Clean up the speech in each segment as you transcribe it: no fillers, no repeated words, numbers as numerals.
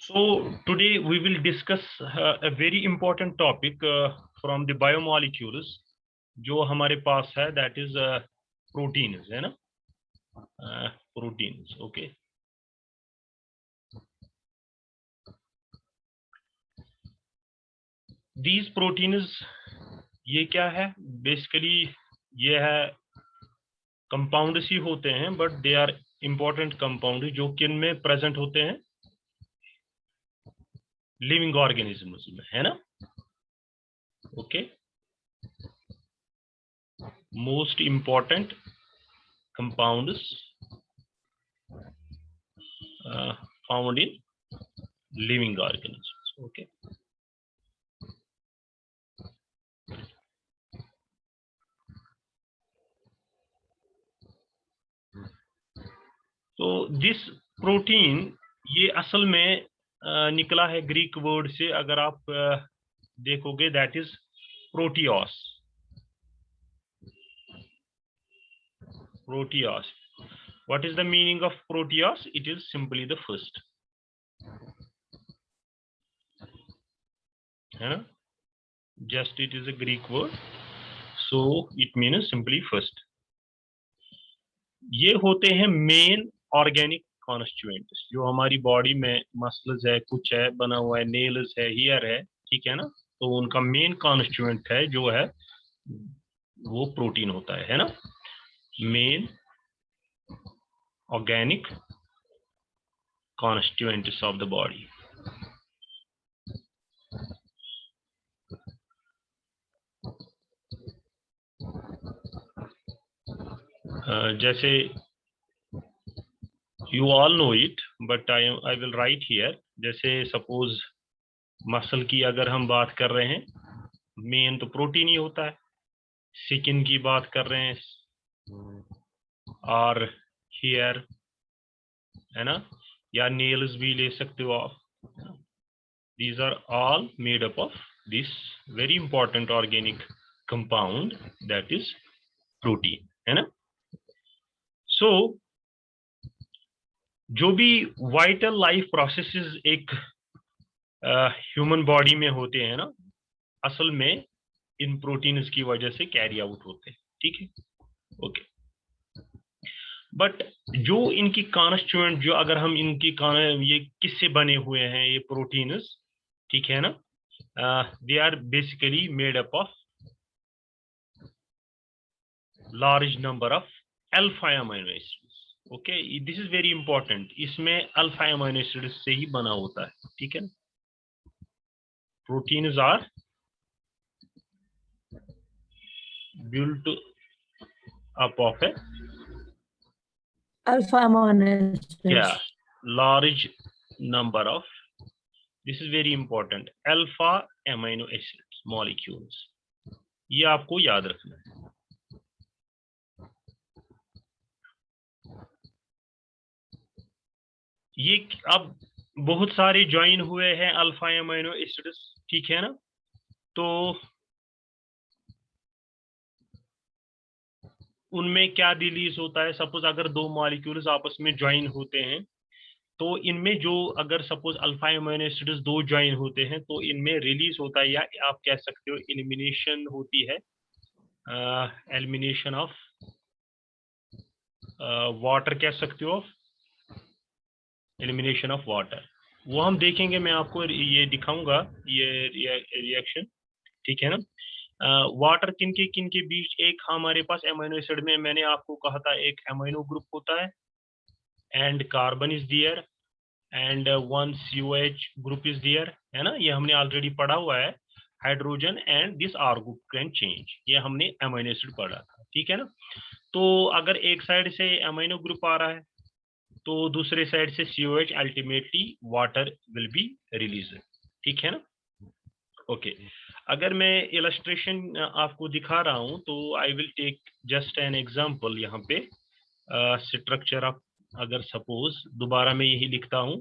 So today we will discuss a very important topic from the biomolecules जो हमारे पास है, that is proteins, है ना? Proteins, okay. These proteins ये क्या है? Basically ये है compounds ही होते हैं, but they are important compound जो किन में present होते हैं? Living organisms में, है ना? Okay. Most important compounds found in living organisms. Okay. तो दिस प्रोटीन ये असल में निकला है ग्रीक वर्ड से, अगर आप देखोगे that is proteios. Proteios, what is the meaning of proteios? It is simply the first, है ना? Just it is a Greek word, so it means simply first. ये होते हैं मेन ऑर्गेनिक कॉन्स्टिट्यूएंट्स जो हमारी बॉडी में मसल्स है, कुछ है बना हुआ है, नेल्स है, हेयर है, ठीक है ना? तो उनका मेन कॉन्स्टिट्यूएंट है जो है वो प्रोटीन होता है ना? Main organic constituents of the body. जैसे you all know it but I will write here. जैसे सपोज मसल की अगर हम बात कर रहे हैं, मेन तो प्रोटीन ही होता है. स्किन की बात कर रहे हैं और हेयर, है ना? या नेल्स भी ले सकते हो आप. These are all made up of this very important organic compound that is protein, है ना? So जो भी वाइटल लाइफ प्रोसेसेस एक ह्यूमन बॉडी में होते हैं ना, असल में इन प्रोटीन्स की वजह से कैरी आउट होते हैं, ठीक है? ओके. बट जो इनकी कॉन्स्टिट्यूएंट, जो अगर हम इनकी ये किससे बने हुए हैं ये प्रोटीन्स, ठीक है ना? They are basically made up of large number of alpha amino acids. Okay, this is very important. इसमें अल्फा अमीनो एसिड्स से ही बना होता है, ठीक है? Proteins are built up of a alpha amino acids. Large number of, this is very important, alpha amino acids molecules. ये आपको याद रखना है. ये अब बहुत सारे ज्वाइन हुए हैं अल्फा अमीनो एसिड्स, ठीक है ना? तो उनमें क्या रिलीज होता है? सपोज अगर दो मॉलिक्यूल्स आपस में ज्वाइन होते हैं तो इनमें जो, अगर सपोज अल्फा अमीनो एसिड्स दो ज्वाइन होते हैं तो इनमें रिलीज होता है, या आप कह सकते हो एलिमिनेशन होती है, एलिमिनेशन ऑफ वाटर कह सकते हो, एलिमिनेशन ऑफ वाटर. वो हम देखेंगे, मैं आपको ये दिखाऊंगा ये रिएक्शन, ठीक है ना? वाटर किन के बीच, एक हमारे पास अमीनो एसिड में मैंने आपको कहा था एक अमीनो ग्रुप होता है and carbon is there and one COH group is there, है ना? ये हमने ऑलरेडी पढ़ा हुआ है. Hydrogen and this R group can change, ये हमने अमीनो एसिड पढ़ा था, ठीक है ना? तो अगर एक साइड से अमीनो ग्रुप आ रहा है तो दूसरे साइड से COH, ultimately water will be release, ठीक है ना? ओके. अगर मैं इलस्ट्रेशन आपको दिखा रहा हूं तो I will take just an example. यहाँ पे स्ट्रक्चर ऑफ, अगर सपोज दोबारा मैं यही लिखता हूं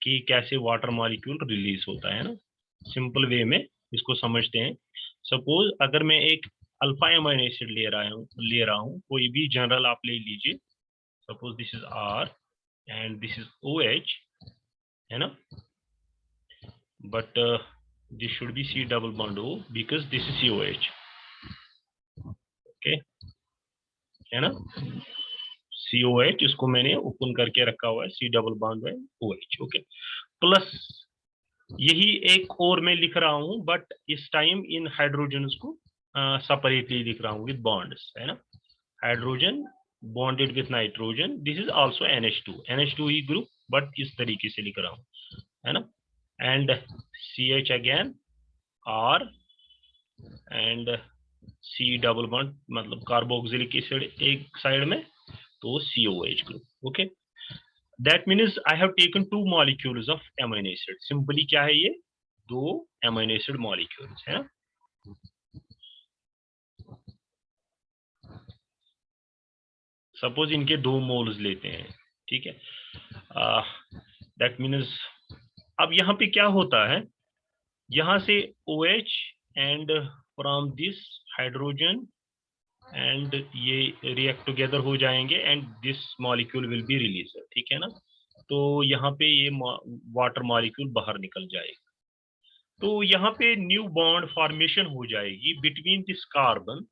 कि कैसे वाटर मॉलिक्यूल रिलीज होता है ना, सिंपल वे में इसको समझते हैं. सपोज अगर मैं एक अल्फा अमीनो एसिड ले रहा हूं, कोई भी जनरल आप ले लीजिए. Suppose this is R and this is OH है ना, but this should be C double bond O because this is COH, okay, है ना, COH, इसको मैंने ओपन करके रखा हुआ है, C double bond OH, okay, plus यही एक और मैं लिख रहा हूं, बट इस टाइम इन हाइड्रोजन को सेपरेटली लिख रहा हूं विद बॉन्ड्स, है ना, hydrogen bonded with nitrogen, this is also NH2 he group, but इस तरीके से लिख रहा हूं, है ना, and CH again R and C double bond, मतलब कार्बोक्सिलिक एसिड एक साइड में, तो COH group, okay, that means I have taken 2 molecules of amino acid, simply क्या है ये, 2 एमिनो एसिड मॉलिक्यूल्स, है ना, सपोज इनके 2 मोल्स लेते हैं, ठीक है, दैट मीन्स अब यहाँ पे क्या होता है, यहाँ से OH and from this hydrogen and ये रिएक्ट टुगेदर हो जाएंगे and this molecule will be release, ठीक है ना, तो यहाँ पे ये वाटर मॉलिक्यूल बाहर निकल जाएगा, तो यहाँ पे न्यू बॉन्ड फॉर्मेशन हो जाएगी between this carbon,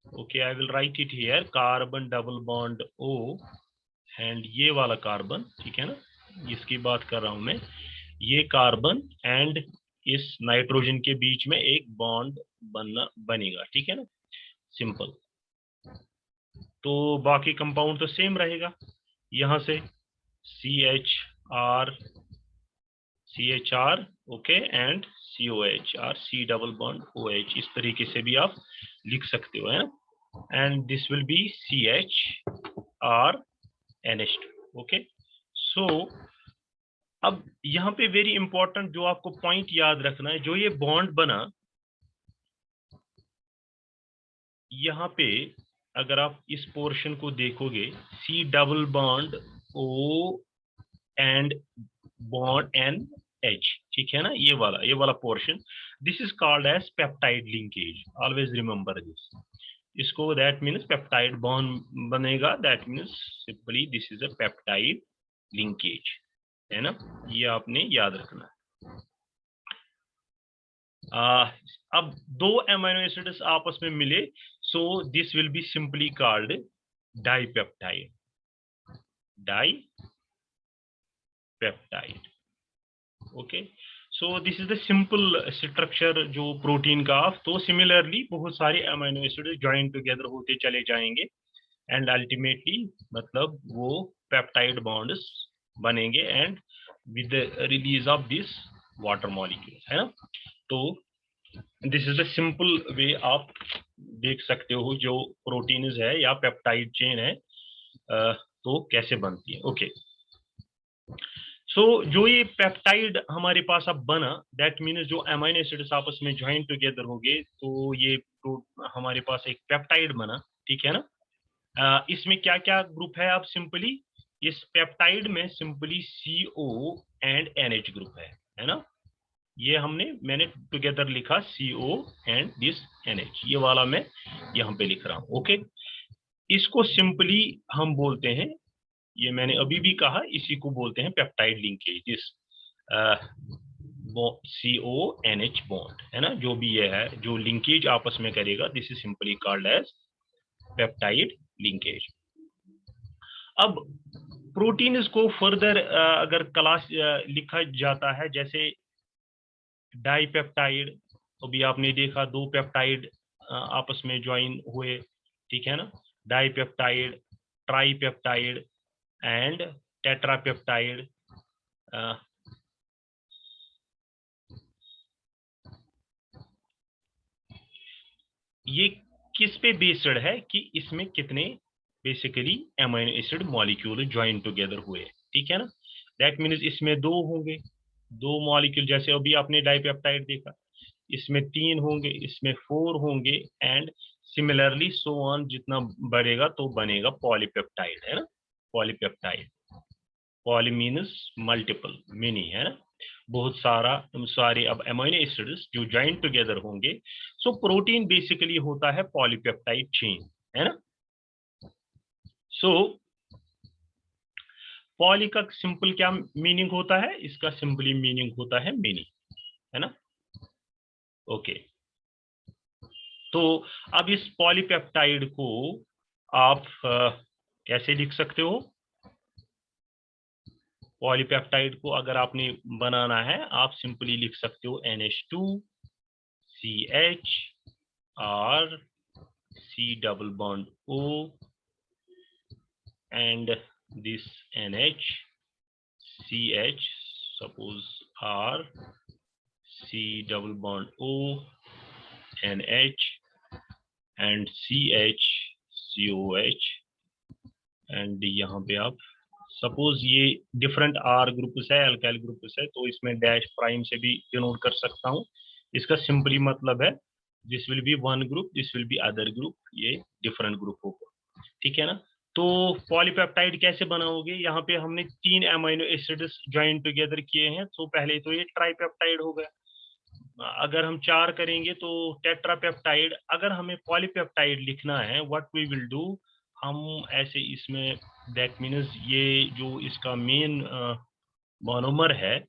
okay, I will right it here, carbon double bond O and ये वाला कार्बन, ठीक है ना, इसकी बात कर रहा हूं मैं, ये कार्बन एंड इस नाइट्रोजन के बीच में एक बॉन्ड बनेगा, ठीक है ना, सिंपल, तो बाकी कंपाउंड तो सेम रहेगा, यहां से CHR, okay, and COHR, C double bond OH, इस तरीके से भी आप लिख सकते हो, है ना, and this will be CHR NH2, okay, so अब यहाँ पे वेरी इंपॉर्टेंट जो आपको पॉइंट याद रखना है, जो ये बॉन्ड बना यहाँ पे, अगर आप इस पोर्शन को देखोगे, C double bond O and bond NH, ठीक है ना, ये वाला portion, this is called as peptide linkage, always remember this, इसको, दैट मीन्स पेप्टाइड बॉन्ड बनेगा, that means simply this is a peptide linkage, है ना, ये आपने याद रखना है। अब 2 अमीनो एसिड्स आपस में मिले, so this will be simply called dipeptide, okay, so this is the simple structure जो प्रोटीन का, तो सिमिलरली बहुत सारे अमीनो एसिड ज्वाइन टुगेदर होते चले जाएंगे एंड अल्टीमेटली मतलब वो पेप्टाइड बॉन्ड्स बनेंगे and with release of this water molecule, है ना, तो this is the simple way आप देख सकते हो जो प्रोटीन्स है या पेप्टाइड चेन है, तो कैसे बनती है, ओके, सो जो ये पेप्टाइड हमारे पास अब बना, दैट मीन्स जो अमीनो एसिड्स आपस में ज्वाइन टुगेदर हो गए, तो ये हमारे पास एक पेप्टाइड बना, ठीक है ना, इसमें क्या क्या ग्रुप है, आप सिंपली इस पेप्टाइड में simply CO and NH group है ना, ये मैंने टुगेदर लिखा CO एंड दिस NH, ये वाला मैं यहाँ पे लिख रहा हूँ, ओके, इसको सिंपली हम बोलते हैं, ये मैंने अभी भी कहा, इसी को बोलते हैं peptide linkage, this CO NH bond, है ना, जो भी ये है जो लिंकेज आपस में करेगा, this is simply called as peptide linkage. अब प्रोटीन्स को फर्दर अगर क्लास लिखा जाता है, जैसे डाइपेप्टाइड, अभी आपने देखा 2 पेप्टाइड आपस में ज्वाइन हुए, ठीक है ना, डाइपेप्टाइड, ट्राइपेप्टाइड एंड टेट्रापेप्टाइड, ये किस पे बेस्ड है कि इसमें कितने basically amino acid molecule join together हुए, ठीक है ना, दैट मीन्स इसमें 2 होंगे, 2 मॉलिक्यूल, जैसे अभी आपने डाइपेप्टाइड देखा, इसमें 3 होंगे, इसमें 4 होंगे एंड सिमिलरली सो ऑन, जितना बढ़ेगा तो बनेगा पॉलीपेप्टाइड, है ना, polypeptide, poly means multiple, mini, है ना, बहुत सारे अब अमीनो एसिड्स जो ज्वाइन टुगेदर होंगे, सो प्रोटीन बेसिकली होता है पॉलीपेप्टाइड चेन, है ना, सो पॉली का सिंपल क्या मीनिंग होता है? इसका सिंपली मीनिंग होता है मेनी, है ना? ओके, तो अब इस पॉलीपेप्टाइड को आप कैसे लिख सकते हो? पॉलीपेप्टाइड को अगर आपने बनाना है, आप सिंपली लिख सकते हो NH2CH R C double bond O and this NH CH, suppose R C double bond O NH and CH COH and यहाँ पे आप सपोज ये डिफरेंट आर ग्रुप्स है, अल्काइल ग्रुप्स है, तो इसमें डैश प्राइम से भी डिनोट कर सकता हूँ। इसका सिंपली मतलब है this will B one group, this will B other group, ये डिफरेंट ग्रुप होगा, ठीक है ना? तो पॉलीपेप्टाइड कैसे बनाओगे? यहाँ पे हमने 3 अमीनो एसिड्स ज्वाइन टुगेदर किए हैं, तो पहले तो ये ट्राइपेप्टाइड हो गया। अगर हम 4 करेंगे तो टेट्रापेप्टाइड। अगर हमें पॉलीपेप्टाइड लिखना है, व्हाट वी विल डू, हम ऐसे इसमें दैट मीन्स ये जो इसका मेन मोनोमर है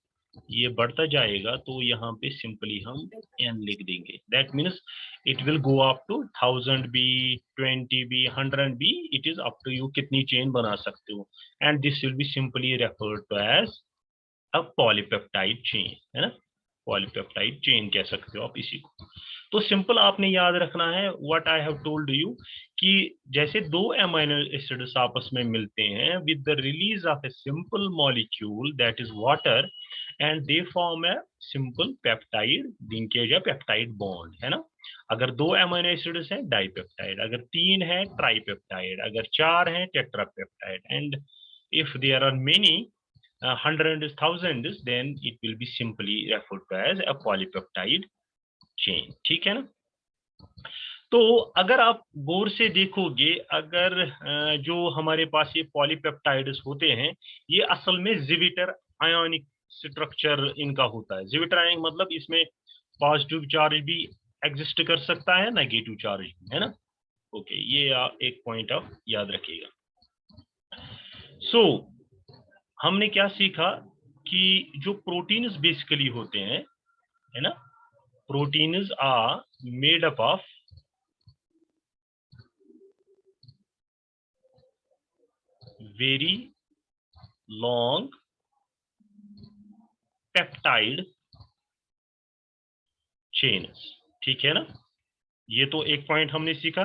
ये बढ़ता जाएगा, तो यहाँ पे सिंपली हम n लिख देंगे। That means it will go up to 1000 be 20 be 100 be, it is up to you कितनी चेन बना सकते हो, and this will be simply referred to as a polypeptide chain, है ना? पॉलीपेप्टाइड चेन कह सकते हो आप इसी को। तो सिंपल आपने याद रखना है what I have told you कि जैसे 2 अमीनो एसिड्स आपस में मिलते हैं with the release of a simple molecule that is water and they form a simple peptide linkage या पेप्टाइड बॉन्ड, है ना? अगर 2 अमीनो एसिड्स हैं डाइपेप्टाइड, अगर 3 है ट्राइपेप्टाइड, अगर 4 हैं tetrapeptide, and if there are many hundreds, thousands, then it will be simply referred to as a polypeptide chain, ठीक है ना? तो अगर आप गौर से देखोगे, अगर जो हमारे पास ये पॉलीपेप्टाइड्स होते हैं, ये असल में जिविटर आयोनिक स्ट्रक्चर इनका होता है। जिविटर आयोनिक मतलब इसमें पॉजिटिव चार्ज भी एग्जिस्ट कर सकता है, नेगेटिव चार्ज भी, है ना? ओके, ये एक पॉइंट आप याद रखिएगा। सो हमने क्या सीखा कि जो प्रोटीन्स बेसिकली होते हैं, है ना, proteins are made up of very long peptide chains, ठीक है ना? ये तो एक पॉइंट हमने सीखा।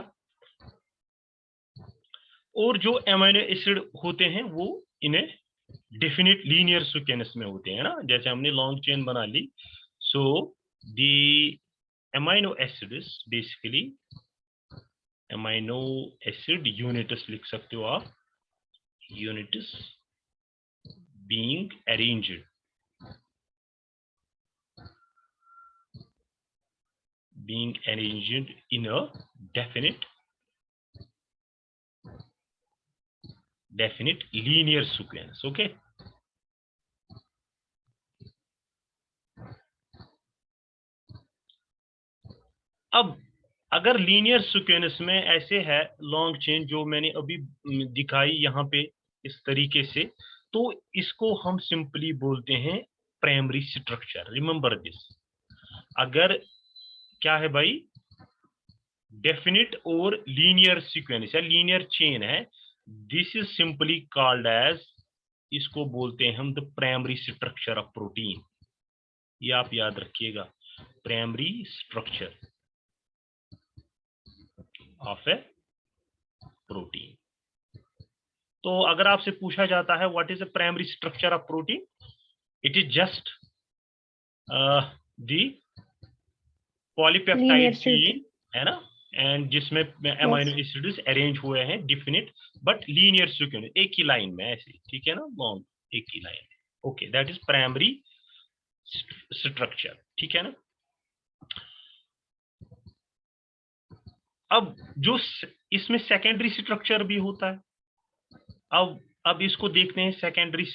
और जो अमीनो एसिड होते हैं वो इन्हें डेफिनेट लीनियर सीक्वेंस में होते हैं ना, जैसे हमने लॉन्ग चेन बना ली। So the amino acids basically amino acid units लिख सकते हो आप, units being arranged in a definite linear sequence, okay? अब अगर लीनियर सीक्वेंस में ऐसे है लॉन्ग चेन जो मैंने अभी दिखाई यहाँ पे इस तरीके से, तो इसको हम सिंपली बोलते हैं प्राइमरी स्ट्रक्चर। रिमेंबर दिस, अगर क्या है भाई, डेफिनिट और लीनियर सीक्वेंस या लीनियर चेन है, this is simply called as, इसको बोलते हैं हम the primary structure of protein. ये आप याद रखिएगा, primary structure of a protein. तो अगर आपसे पूछा जाता है what is the primary structure of protein, it is just the polypeptide chain, है ना, एंड जिसमें अमीनो एसिड्स अरेंज हुए हैं डिफिनिट बट लीनियर सीक्वेंस, एक ही लाइन में ऐसे, ठीक है ना, लॉन्ग एक ही लाइन में। Okay, that is primary structure, ठीक है ना? अब जो इसमें सेकेंडरी स्ट्रक्चर भी होता है। अब इसको देखते हैं, सेकेंडरी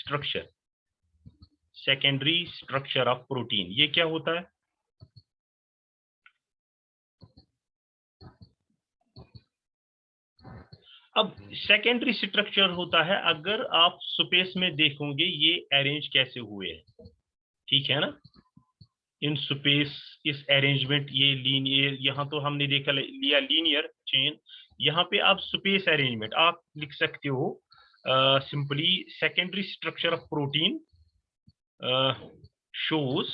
स्ट्रक्चर ऑफ प्रोटीन, ये क्या होता है? अब सेकेंडरी स्ट्रक्चर होता है, अगर आप स्पेस में देखोगे ये अरेंज कैसे हुए हैं, ठीक है ना, इन स्पेस इस अरेंजमेंट, ये लीनियर, यहाँ तो हमने देखा लिया लीनियर चेन, यहाँ पे आप स्पेस अरेंजमेंट आप लिख सकते हो simply secondary structure of protein shows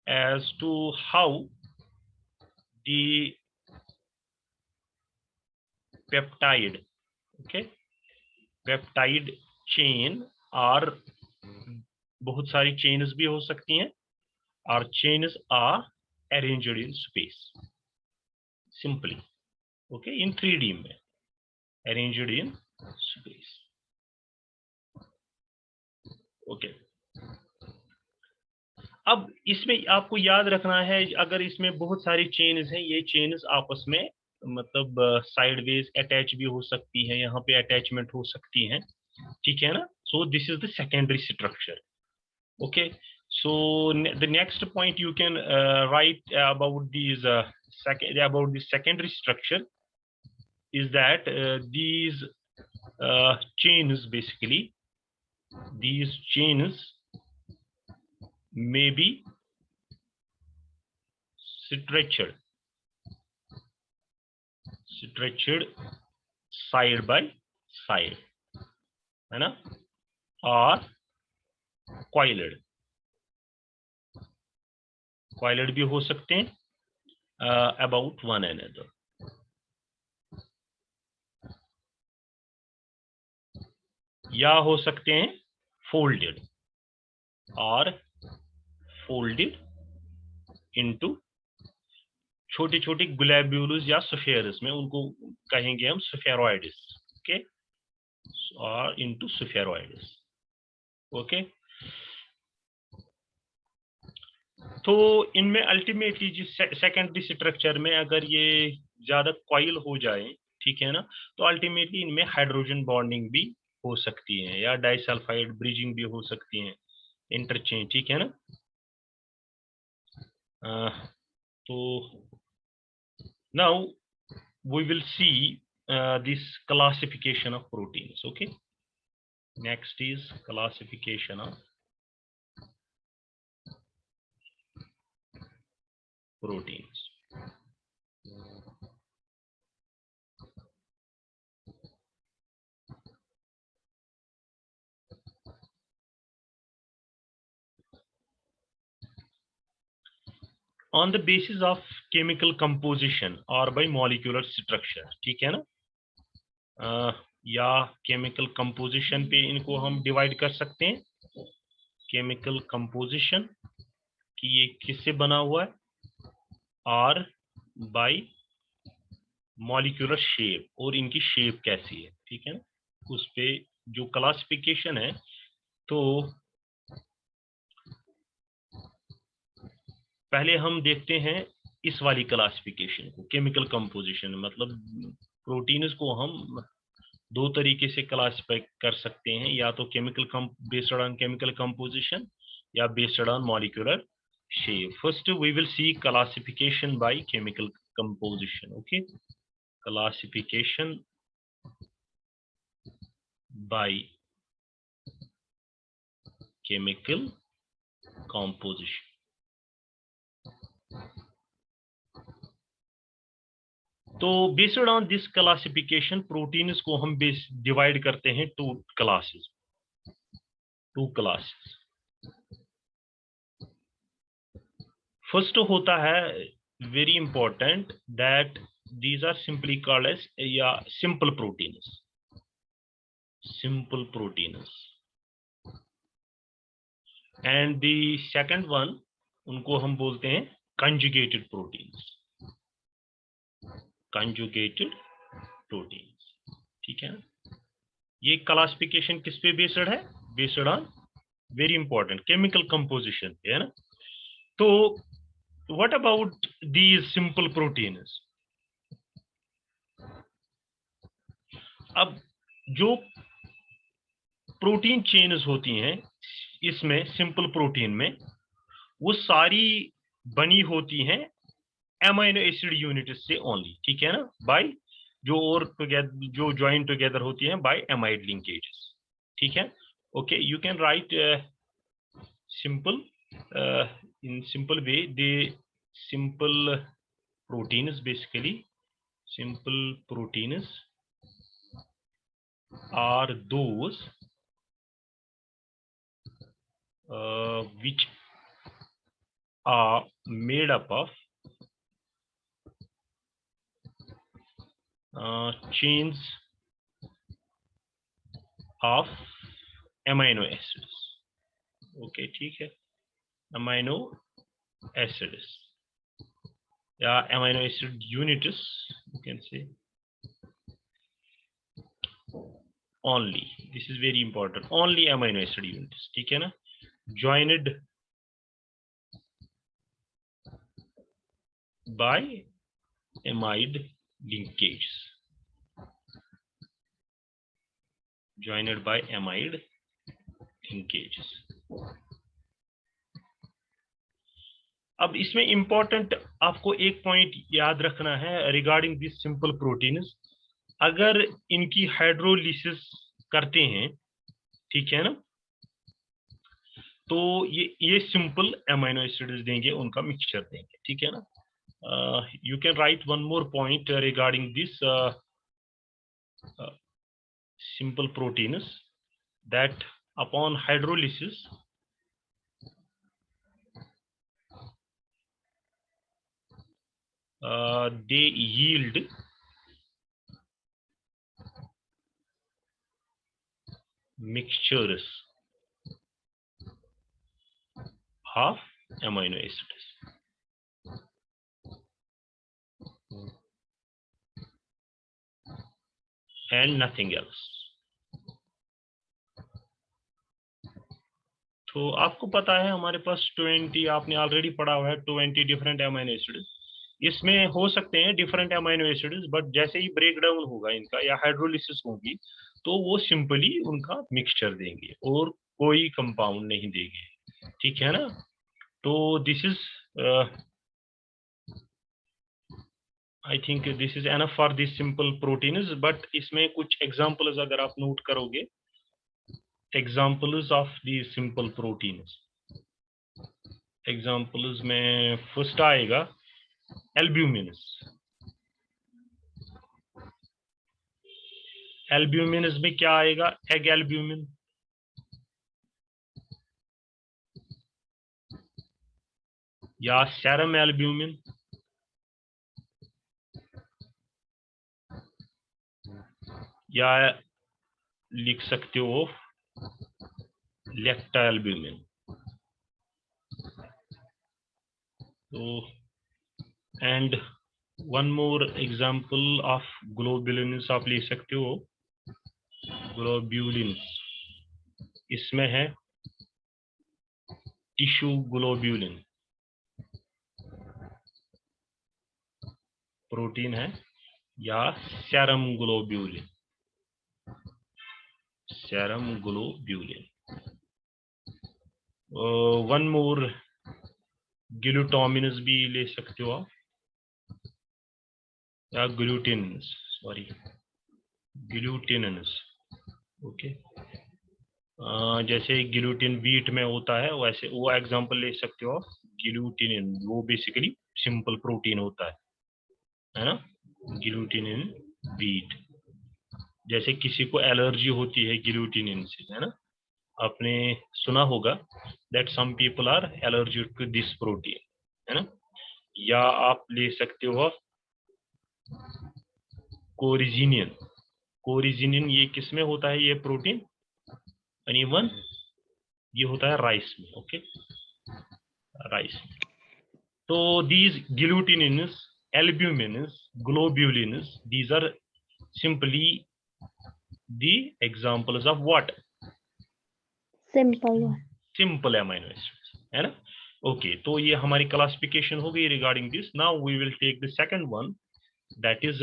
as to how the peptide, okay, peptide chain are, बहुत सारी चेन्स भी हो सकती हैं, और chains are arranged in space simply, okay, in 3D में arranged in space, okay. अब इसमें आपको याद रखना है, अगर इसमें बहुत सारी चेन्स हैं, ये चेन्स आपस में मतलब साइडवेज अटैच भी हो सकती है, यहाँ पे अटैचमेंट हो सकती है, ठीक है ना. So this is the secondary structure, okay. So the next point you can write about these about the secondary structure is that these chains, basically these chains may be stretched side by side, है ना, और coiled भी हो सकते हैं about one another, या हो सकते हैं folded और folded into छोटी छोटी ग्लोब्यूल्स या स्फेयर्स में, उनको कहेंगे हम स्फेरॉइड्स, ओके, और इनटू स्फेरॉइड्स, ओके. तो इनमें अल्टीमेटली जिस सेकेंडरी स्ट्रक्चर में अगर ये ज्यादा कॉइल हो जाए, ठीक है ना, तो अल्टीमेटली इनमें हाइड्रोजन बॉन्डिंग भी हो सकती है, या डाइसल्फाइड ब्रिजिंग भी हो सकती है, इंटरचेंज, ठीक है ना. तो now we will see this classification of proteins, okay. Next is classification of proteins. On the basis of chemical composition or by molecular structure, ठीक है ना, या केमिकल कंपोजिशन पे इनको हम डिवाइड कर सकते हैं, केमिकल कंपोजिशन कि ये किससे बना हुआ है, और बाय मॉलिक्यूलर शेप, और इनकी शेप कैसी है, ठीक है ना, उस पे जो क्लासिफिकेशन है. तो पहले हम देखते हैं इस वाली क्लासिफिकेशन को, केमिकल कंपोजिशन, मतलब प्रोटीन्स को हम दो तरीके से क्लासिफाई कर सकते हैं, या तो chemical based on chemical composition या based on molecular shape. First we will see classification by chemical composition, okay. Classification by chemical composition. तो based on this classification proteins को हम डिवाइड करते हैं टू क्लासेस. फर्स्ट होता है very important that these are simply called as या simple proteins. And the second one उनको हम बोलते हैं conjugated proteins. ठीक है. ये क्लासिफिकेशन किस पे बेस्ड है, based on very important chemical composition, है ना. तो what about these simple proteins. अब जो प्रोटीन चेन्स होती हैं इसमें सिंपल प्रोटीन में, वो सारी बनी होती हैं अमाइनो एसिड यूनिट्स से ओनली, ठीक है ना, बाय जो और टुगेदर जो ज्वाइन टुगेदर होती हैं बाय एमाइड लिंकेजेस, ठीक है। Okay, you can write simple in simple way. The simple proteins, basically simple proteins are those which are made up of chains of amino acids. Okay, ठीक है, amino acids या amino acid units, you can say only, this is very important, only amino acid units, ठीक है ना, joined by amide linkages, joined by amide linkages. अब इसमें important आपको एक पॉइंट याद रखना है रिगार्डिंग दिस सिंपल प्रोटीन्स, अगर इनकी हाइड्रोलिसिस करते हैं, ठीक है ना, तो ये सिंपल अमीनो एसिड्स देंगे, उनका मिक्सचर देंगे, ठीक है ना। You can write one more point regarding this simple proteins that upon hydrolysis they yield mixtures of amino acids and nothing else. तो आपको पता है हमारे पास 20, आपने ऑलरेडी पढ़ा हुआ है 20 डिफरेंट अमीनो एसिड्स, इसमें हो सकते हैं डिफरेंट अमीनो एसिड्स, बट जैसे ही ब्रेक डाउन होगा इनका या हाइड्रोलिसिस होगी तो वो सिंपली उनका मिक्सचर देंगे और कोई कंपाउंड नहीं देंगे, ठीक है ना। तो this is I think this is enough for this simple proteins, but इसमें कुछ एग्जांपल्स अगर आप नोट करोगे, examples of the simple proteins, examples में फर्स्ट आएगा एल्ब्यूमिन्स। एल्ब्यूमिन्स में क्या आएगा, एग एल्ब्यूमिन, या सेरम एल्ब्यूमिन, या लिख सकते हो लेक्टा एल्ब्यूमिन। तो and one more example of globulins आप ले सकते हो, ग्लोब्यूलिन्स, इसमें है टिश्यू ग्लोब्यूलिन प्रोटीन है, या serum globulin, serum globulin. One more glutamines भी ले सकते हो आप, या ग्लूटिन्स, सॉरी ग्लूटिन्स, ओके। जैसे ग्लूटिन व्हीट में होता है वैसे वो एग्जांपल ले सकते हो आप, ग्लूटिनिन वो बेसिकली सिंपल प्रोटीन होता है ना, ग्लूटिनिन व्हीट। जैसे किसी को एलर्जी होती है ग्लूटिनिन से, है ना, आपने सुना होगा that some people are allergic to this protein, है ना। या आप ले सकते हो कोरिजिनिन, कोरिजिनिन ये किस में होता है ये प्रोटीन, एंड इवन ये होता है राइस में, ओके, राइस में। तो these glutinins, albumins, globulins, these are simply the examples of what? Simple amino acids, है ना। ओके, तो ये हमारी क्लासिफिकेशन हो गई regarding this. Now we will take the second one, that is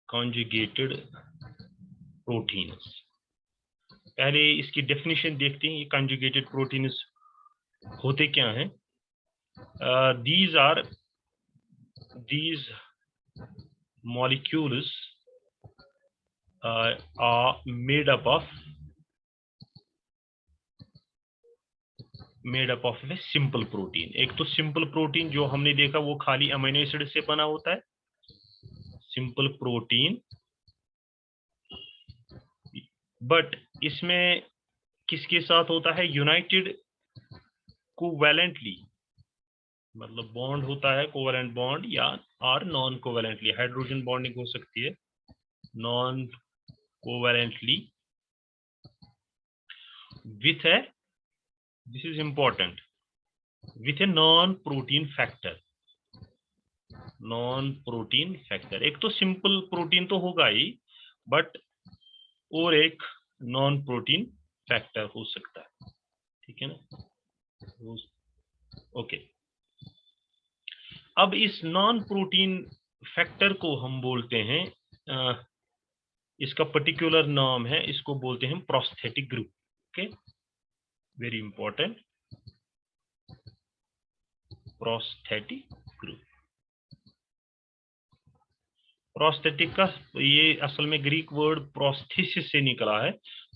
conjugated proteins। पहले इसकी डेफिनेशन देखते हैं, ये conjugated proteins होते क्या हैं। these molecules are made up of a simple protein. एक तो simple protein जो हमने देखा वो खाली अमीनो एसिड से बना होता है, simple protein, but इसमें किसके साथ होता है? यूनाइटेड कोवैलेंटली, मतलब बॉन्ड होता है कोवैलेंट बॉन्ड, या और नॉन कोवैलेंटली, हाइड्रोजन बॉन्डिंग हो सकती है नॉन कोवैलेंटली विथ है, this is important, with a non protein factor. Non protein factor, एक तो सिंपल प्रोटीन तो होगा ही, बट और एक नॉन प्रोटीन फैक्टर हो सकता है. ठीक है ना? ओके. अब इस नॉन प्रोटीन फैक्टर को हम बोलते हैं, इसका पर्टिकुलर नाम है, इसको बोलते हैं prosthetic group. Okay, very important, prosthetic group. Prosthetic का ये असल में ग्रीक वर्ड प्रोस्थेसिस से निकला है.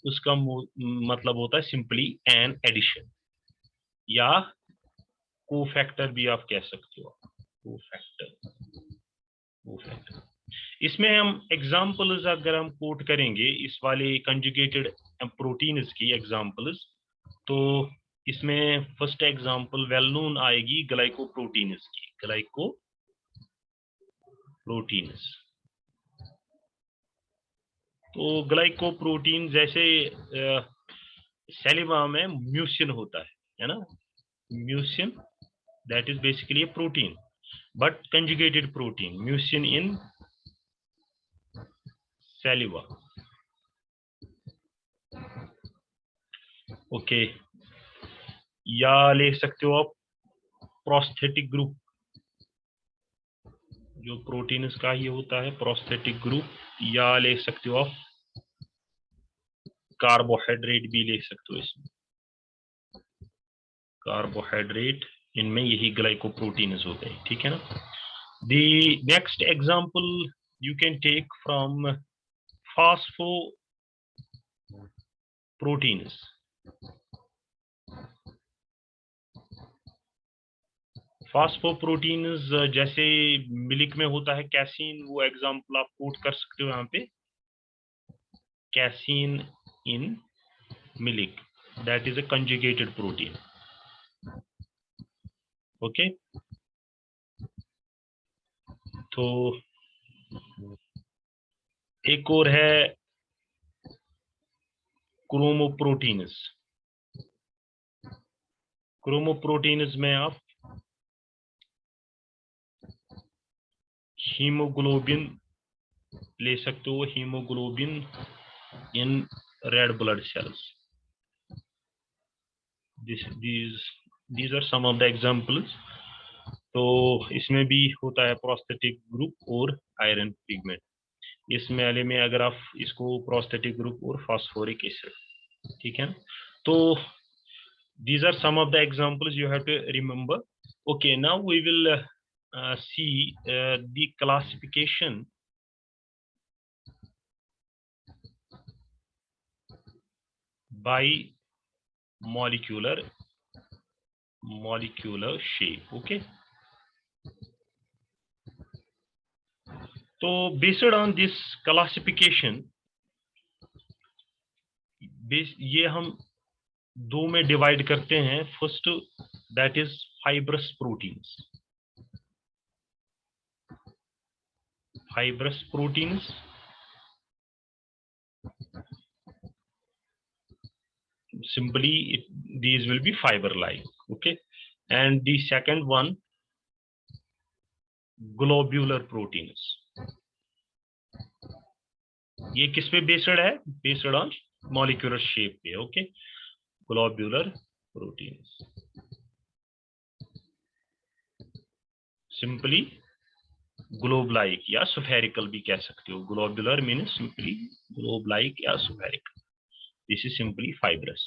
उसका मतलब होता है सिंपली एन एडिशन, या कोफैक्टर भी आप कह सकते हो. कोफैक्टर. इसमें हम एग्जांपल्स अगर हम कोट करेंगे इस वाले कंजुगेटेड प्रोटीन्स की एग्जांपल्स, तो इसमें फर्स्ट एग्जांपल वेल नोन आएगी ग्लाइकोप्रोटीन्स की. ग्लाइकोप्रोटीन्स. तो ग्लाइकोप्रोटीन जैसे सैलिवा में म्यूसिन होता है ना? Mucin, that is basically a protein, but conjugated protein, mucin in saliva. Okay, या ले सकते हो आप प्रोस्थेटिक ग्रुप, जो प्रोटीन का ही होता है प्रोस्थेटिक ग्रुप, या ले सकते हो आप कार्बोहाइड्रेट भी ले सकते हो. इसमें कार्बोहाइड्रेट, इनमें यही ग्लाइकोप्रोटीन्स होते हैं. ठीक है ना? The next example you can take from phosphoproteins. Phosphoproteins जैसे मिल्क में होता है कैसीन, वो एग्जांपल आप कोट कर सकते हो यहाँ पे. Casein in milk, that is a conjugated protein. Okay, तो एक और है क्रोमोप्रोटीन्स. क्रोमोप्रोटीन्स में आप हीमोग्लोबिन ले सकते हो, haemoglobin in red blood cells. these are some of the examples. तो इसमें भी होता है प्रोस्थेटिक ग्रुप और आयरन पिगमेंट. इस वाले में अगर आप इसको प्रोस्थेटिक ग्रुप और फास्फोरिक एसिड. ठीक है, तो these are some of the examples you have to remember. Okay, now we will see the classification by molecular shape. Okay, so based on this classification, ये हम दो में डिवाइड करते हैं. First, that is fibrous proteins. fibrous proteins, simply these will be fiber like. Okay, and the second one, globular proteins. ये किस पे based है? बेस्ड ऑन मॉलिक्यूलर शेप पे. Okay, globular proteins, simply globe like या spherical भी कह सकते हो. globular means simply globe like या spherical. This is simply fibrous.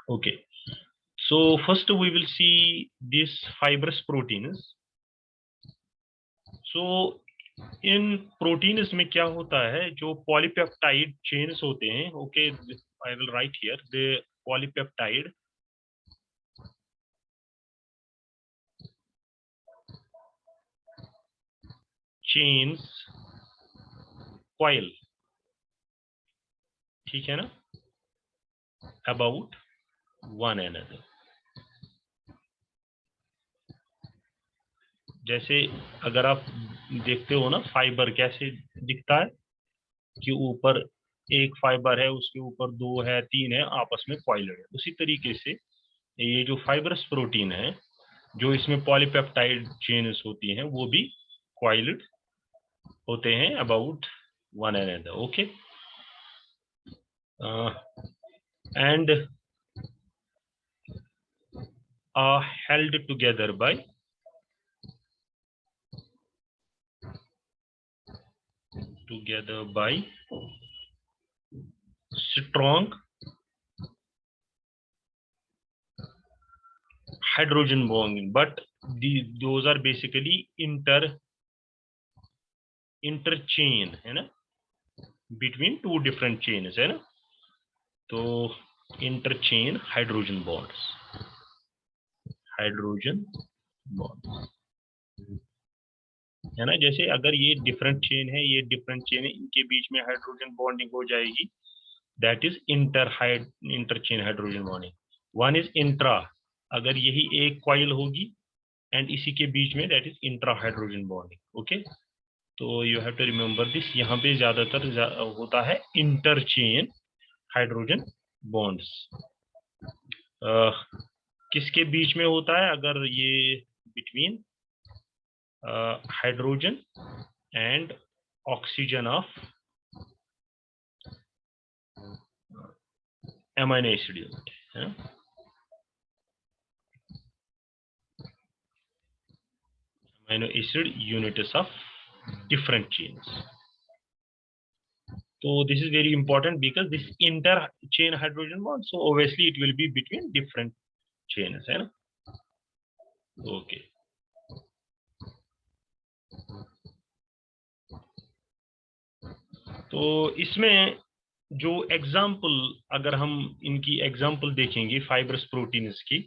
Okay, So first we will see this fibrous proteins. So in proteins में क्या होता है, जो पॉलीपेप्टाइड चेन्स होते हैं, okay, I will write here the polypeptide chains coil, ठीक है ना, अबाउट वन अनदर। जैसे अगर आप देखते हो ना, फाइबर कैसे दिखता है कि ऊपर एक फाइबर है, उसके ऊपर दो है, तीन है, आपस में कॉइल्ड है। उसी तरीके से ये जो फाइबरस प्रोटीन है, जो इसमें पॉलीपेप्टाइड चेन्स होती हैं, वो भी कॉइल्ड होते हैं about one another, okay, and are held together by strong hydrogen bonding, but those are basically interchain है ना, between two different chains है ना, तो interchain hydrogen bonds है ना। जैसे अगर ये डिफरेंट चेन है, ये डिफरेंट चेन है, इनके बीच में हाइड्रोजन बॉन्डिंग हो जाएगी, that is interchain hydrogen bonding. One is intra, अगर यही एक कॉइल होगी एंड इसी के बीच में, that is intra hydrogen bonding, okay. तो you have to remember this, यहाँ पे ज्यादातर होता है इंटरचेन हाइड्रोजन बॉन्ड्स। किसके बीच में होता है, अगर ये between hydrogen and oxygen of amino acid unit है, amino acid units of different chains. So this is very important because this inter-chain hydrogen bond, so obviously it will be between different chains, है ना, okay. तो इसमें जो example, अगर हम इनकी example देखेंगे फाइब्रस प्रोटीन्स की,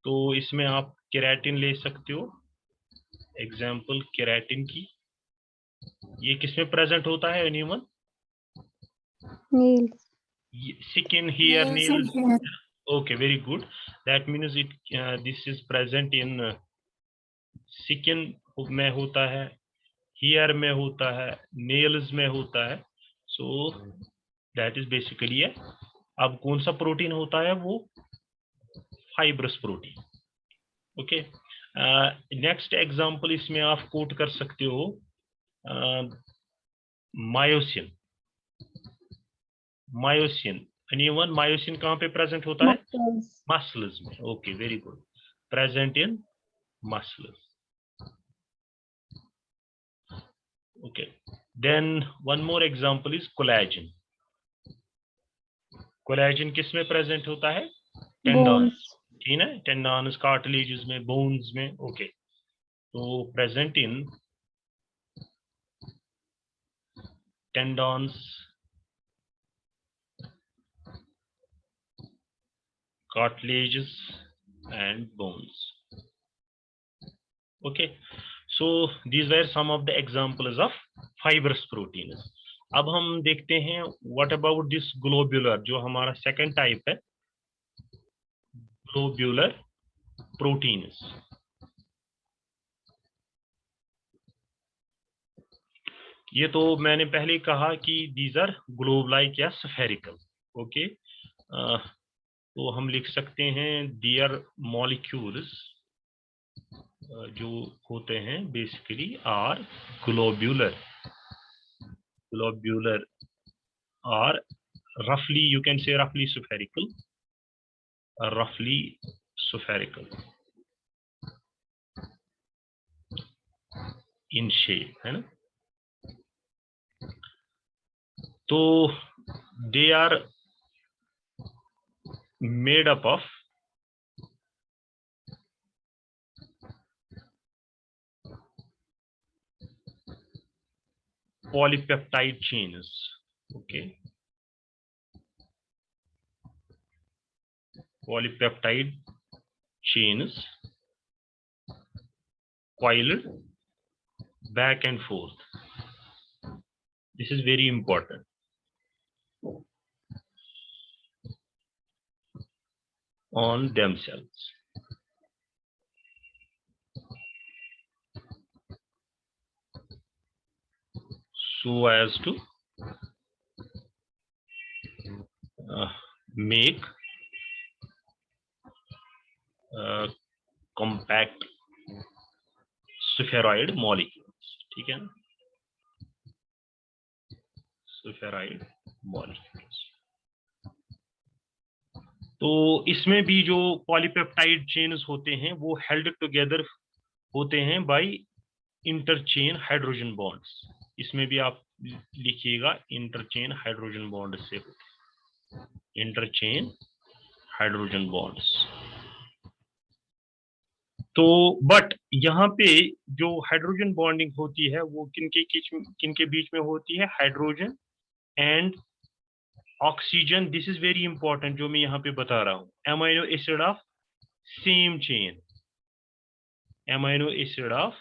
तो इसमें आप केराटिन ले सकते हो, एग्जाम्पल केराटिन की। ये किसमें प्रेजेंट होता है anyone? Nails. Skin, hair, nails. Okay, very good. That means it this is present in skin में होता है, hair में होता है, nails में होता है, so that is basically है। अब कौन सा प्रोटीन होता है, वो fibrous protein, okay. Next example इसमें आप कोट कर सकते हो मायोसिन। मायोसिन, एनीवन, मायोसिन कहाँ पे प्रेजेंट होता है? मसल्स में, okay, very good, present in muscles, okay. Then one more example is collagen. Collagen किस में प्रेजेंट होता है? टेंडन, ठीक है, टेंडन्स, कार्टिलेजेस में, बोन्स में, ओके। तो present in tendons, cartilages and bones, okay. So these were some of the examples of fibrous proteins. अब हम देखते हैं what about this globular, जो हमारा सेकंड टाइप है, globular proteins। ये तो मैंने पहले कहा कि these are globe like या spherical, okay। तो हम लिख सकते हैं their molecules जो होते हैं बेसिकली आर ग्लोब्यूलर और रफली, यू कैन से रफली spherical इन शेप, है ना। तो they are made up of polypeptide chains. Okay, polypeptide chains coiled back and forth. This is very important. On themselves. So as to make compact spheroid molecules. ठीक है ना, spheroid molecules. तो इसमें भी जो पॉलीपेप्टाइड चेन्स होते हैं वो हेल्ड टुगेदर होते हैं बाय इंटरचेन हाइड्रोजन बॉन्ड्स. इसमें भी आप लिखिएगा इंटरचेन हाइड्रोजन बॉन्ड से होते हैं, इंटरचेन हाइड्रोजन बॉन्ड्स. तो बट यहाँ पे जो हाइड्रोजन बॉन्डिंग होती है वो किनके बीच में होती है? Hydrogen and oxygen. This is very important जो मैं यहाँ पे बता रहा हूँ. Amino acid of same chain, amino acid of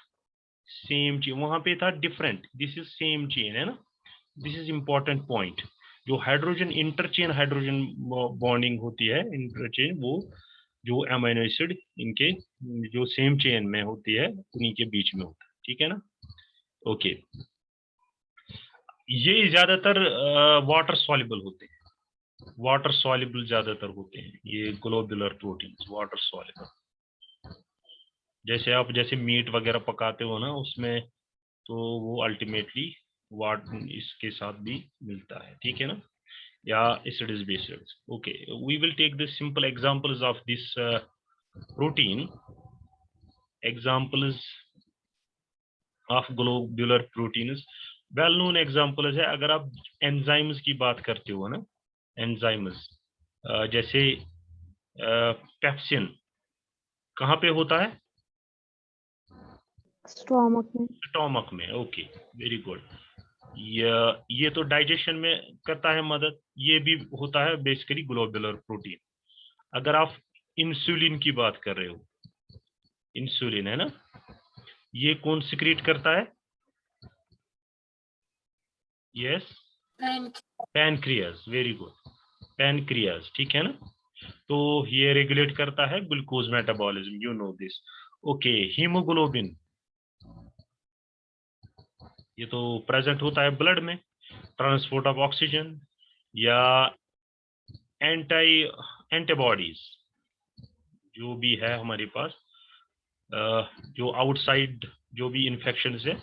same chain. वहां पे था different, this is same chain है ना. This is important point. जो हाइड्रोजन इंटरचेन हाइड्रोजन बॉन्डिंग होती है, इंटरचेन, वो जो एमाइनो एसिड इनके जो सेम चेन में होती है उन्हीं के बीच में होता है. ठीक है ना. ओके. ये ज्यादातर वाटर सॉल्युबल होते हैं, वाटर सॉल्युबल ज्यादातर होते हैं ये ग्लोबुलर प्रोटीन्स, वाटर सॉल्युबल. जैसे मीट वगैरह पकाते हो ना उसमें, तो वो अल्टीमेटली वाटर इसके साथ भी मिलता है. ठीक है ना, या acids bases. Okay, we will take the simple examples of this protein. Examples of globular proteins. Well known examples है. अगर आप enzymes की बात करते हो ना, enzymes जैसे पेप्सिन कहाँ पे होता है? स्टोमक में. स्टोमक में. Okay, very good. ये तो डाइजेशन में करता है मदद. ये भी होता है बेसिकली ग्लोबुलर प्रोटीन. अगर आप इंसुलिन की बात कर रहे हो, इंसुलिन है ना, ये कौन सिक्रीट करता है? Yes, pancreas. Very good, pancreas. ठीक है ना. तो ये रेगुलेट करता है glucose metabolism, you know this. Okay. Haemoglobin, ये तो प्रेजेंट होता है ब्लड में, ट्रांसपोर्ट ऑफ ऑक्सीजन. या एंटीबॉडीज जो भी है हमारे पास, जो आउटसाइड जो भी इन्फेक्शन है